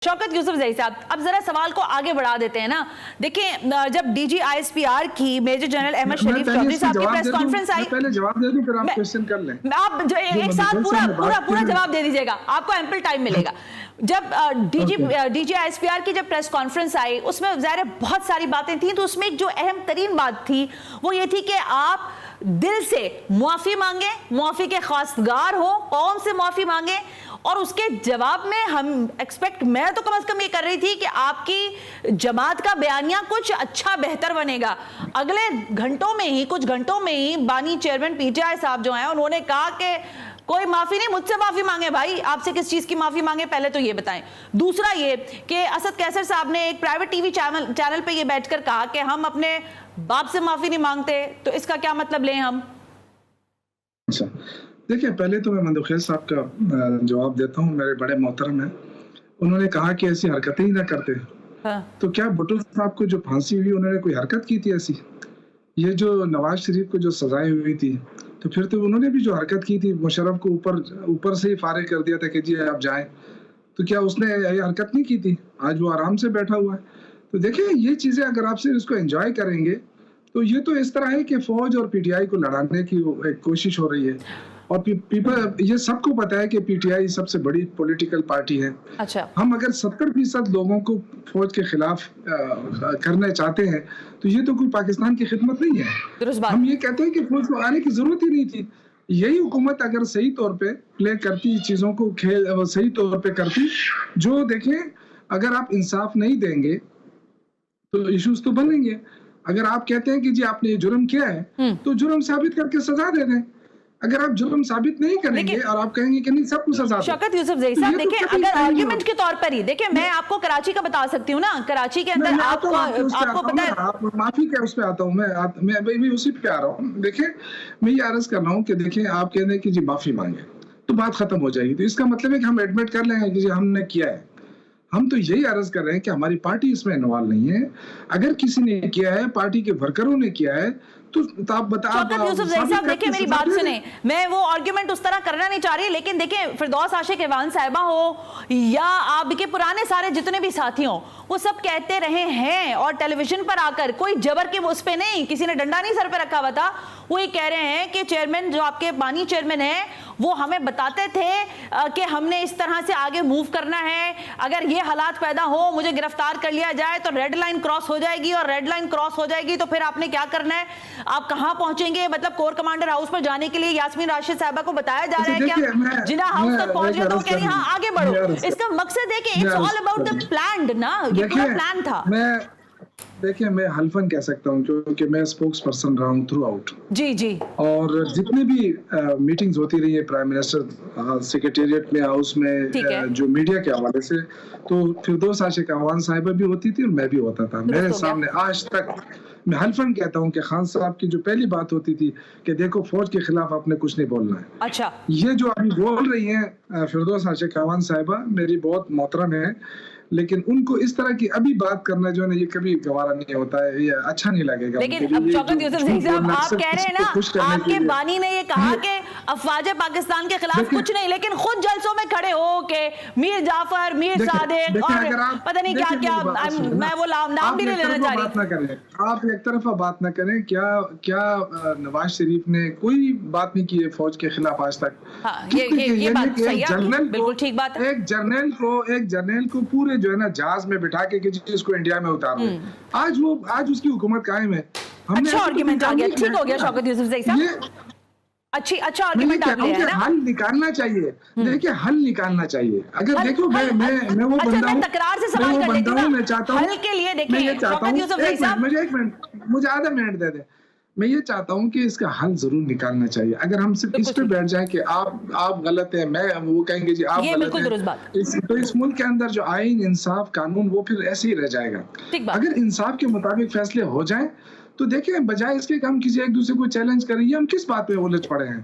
शौकत यूसुफजई साहब, अब जरा सवाल को आगे बढ़ा देते हैं ना। देखिए, जब डीजी आईएसपीआर की मेजर जनरल अहमद शरीफ चौधरी साहब की प्रेस कॉन्फ्रेंस आई, पहले जवाब दे दूं फिर आप क्वेश्चन कर लें। आप एक साथ पूरा जवाब दे दीजिएगा, आपको एम्पल टाइम मिलेगा। जब डीजी आईएसपीआर की जब प्रेस कॉन्फ्रेंस आई, उसमें ज़ाहिर बहुत सारी बातें थी, तो उसमें एक जो अहम तरीन बात थी वो ये थी कि आप दिल से मुआफ़ी मांगे, मुआफ़ी के खासगार हो, कौम से मुआफ़ी मांगे। और उसके जवाब में हम एक्सपेक्ट, मैं तो कम से कम ये कर रही थी कि आपकी जमात का बयानिया कुछ अच्छा बेहतर बनेगा। अगले घंटों में ही, कुछ घंटों में ही बानी चेयरमैन पीटीआई साहब जो हैं उन्होंने कहा कि कोई माफी नहीं, मुझसे माफी मांगे। भाई, आपसे किस चीज की माफी मांगे पहले तो ये बताएं। दूसरा ये कि असद कैसर साहब ने एक प्राइवेट टीवी चैनल पे ये बैठकर कहा कि हम अपने बाप से माफी नहीं मांगते, तो इसका क्या मतलब लें हम? अच्छा, देखिए, पहले तो मैं मंदुखेल साहब का जवाब देता हूँ, मेरे बड़े मोहतरम हैं। उन्होंने कहा कि ऐसी हरकतें ही ना करते। तो क्या भुट्टो साहब को जो फांसी हुई, उन्होंने कोई हरकत की थी ऐसी? ये जो नवाज शरीफ को जो सजाएं हुई थी, तो फिर तो उन्होंने भी जो हरकत की थी, मुशर्रफ को ऊपर से ही फारिग कर दिया था कि जी आप जाएं, तो क्या उसने ये हरकत नहीं की थी? आज वो आराम से बैठा हुआ है। तो देखिए, ये चीजें अगर आपसे इसको एंजॉय करेंगे तो ये तो इस तरह है कि फौज और पीटीआई को लड़ाने की एक कोशिश हो रही है। और पीपल, ये सबको पता है कि पीटीआई सबसे बड़ी पॉलिटिकल पार्टी है। अच्छा। हम अगर 70% लोगों को फौज के खिलाफ करना चाहते हैं तो ये तो कोई पाकिस्तान की खिदमत नहीं है। हम ये कहते हैं कि फौज को आने की जरूरत ही नहीं थी। यही हुकूमत अगर सही तौर पे प्ले करती, चीजों को सही तौर पे करती, जो देखें, अगर आप इंसाफ नहीं देंगे तो इश्यूज तो बनेंगे। अगर आप कहते हैं कि जी आपने ये जुर्म किया है तो जुर्म साबित करके सजा दे दें। अगर आप जुर्म साबित नहीं करेंगे और आप कहेंगे कि नहीं सबको सजा दो। शौकत यूसुफजई साहब, देखिए, अगर आर्गुमेंट के तौर पर ही देखिए, मैं आपको कराची का बता सकती हूँ ना। कराची के अंदर आपको पता है, आप माफी क्या उस पे आता हूँ मैं भी उसी पे आ रहा हूँ। देखिए, मैं ये अर्ज कर रहा हूँ कि देखिए, आप कहते हैं कि जी माफी मांगे तो बात खत्म हो जाएगी। तो इसका मतलब है कि हम एडमिट कर लेंगे कि जी हमने किया है। हम तो यही अर्ज कर रहे हैं कि हमारी पार्टी इसमें इन्वॉल्व नहीं है। अगर किसी ने किया है, पार्टी के वर्करों ने किया है, तो आप बताओ। देखिए, मेरी बात सुने, मैं वो आर्गुमेंट उस तरह करना नहीं चाह रही, लेकिन देखिए, फिरदौस आशिक एवान साहिबा हो या आपके पुराने सारे जितने भी साथी हो, वो सब कहते रहे हैं और टेलीविजन पर आकर, कोई जबर के उस पे नहीं, किसी ने डंडा नहीं सर पे रखा हुआ था, वो ये कह रहे हैं कि चेयरमैन, जो आपके बानी चेयरमैन है, वो हमें बताते थे कि हमने इस तरह से आगे मूव करना है। अगर ये हालात पैदा हो, मुझे गिरफ्तार कर लिया जाए तो रेड लाइन क्रॉस हो जाएगी, और रेड लाइन क्रॉस हो जाएगी तो फिर आपने क्या करना है, आप कहां पहुंचेंगे? मतलब कोर कमांडर हाउस पर जाने के लिए यास्मीन राशिद साहिबा को बताया जा रहा है क्या जिना हाउस तक पहुंच गए तो कह रही हाँ आगे बढ़ो। इसका मकसद है कि it's all about the planned ना, ये पूरा प्लान था। देखिए, मैं हल्फन कह सकता हूँ क्योंकि मैं स्पोक्स पर्सन रहा हूँ थ्रू आउट। जी। और जितनी भी मीटिंग्स होती रही है प्राइम मिनिस्टर सेक्रेटेरिएट में, हाउस में, जो मीडिया के हवाले से, तो फिरदौस आशिक एवान साहिबा भी होती थी और मैं भी होता था। मेरे सामने आज तक मैं हल्फन कहता हूँ कि खान साहब की जो पहली बात होती थी कि देखो, फौज के खिलाफ आपने कुछ नहीं बोलना है। अच्छा। ये जो अभी बोल रही हैं फिरदौस आशिक एवान साहिबा, मेरी बहुत मोहतरम है, लेकिन उनको इस तरह की अभी बात करना जो है ना, ये कभी गवारा नहीं होता है, ये अच्छा नहीं लगेगा। लेकिन अब शौकत यूसुफजई साहब, आप कह रहे हैं ना, आपके बानी ने ये कहा कि अफवाज पाकिस्तान के खिलाफ कुछ नहीं, लेकिन खुद जलसों में खड़े हो के मीर जाफर, मीर सादिक और पता नहीं क्या क्या, मैं वो नाम भी नहीं लेना चाह रही। आप एक तरफा बात ना करें। क्या नवाज शरीफ ने कोई बात नहीं की है फौज के खिलाफ आज तक? ये बात सही है, बिल्कुल ठीक बात है। एक जर्नल को पूरे जो है ना जहाज में बिठा के इसको इंडिया में उतारो, आज उसकी हुकूमत कायम है। अच्छा आर्गुमेंट आ गया, ठीक हो गया शौकत यूसुफजई साहब, अच्छा आर्गुमेंट आ गया है ना। हल निकालना चाहिए। देखिए, हल निकालना चाहिए। अगर देखो, मैं वो बंदा हूं, तकरार से सवाल कर लेती हूं, मैं चाहता हूं हल के लिए देखिए शौकत यूसुफजई साहब, मुझे आधा मिनट दे दे। मैं ये चाहता हूं कि इसका हल जरूर निकालना चाहिए। अगर हम सिर्फ इस पे बैठ जाएं कि आप गलत हैं, मैं वो कहेंगे जी आप गलत हैं, तो इस मुल्क के अंदर जो आईन, इंसाफ, कानून, वो फिर ऐसे ही रह जाएगा। अगर इंसाफ के मुताबिक फैसले हो जाएं तो देखिए, बजाय इसके कि हम किसी एक दूसरे को चैलेंज करें, हम किस बात पे उलझ पड़े हैं।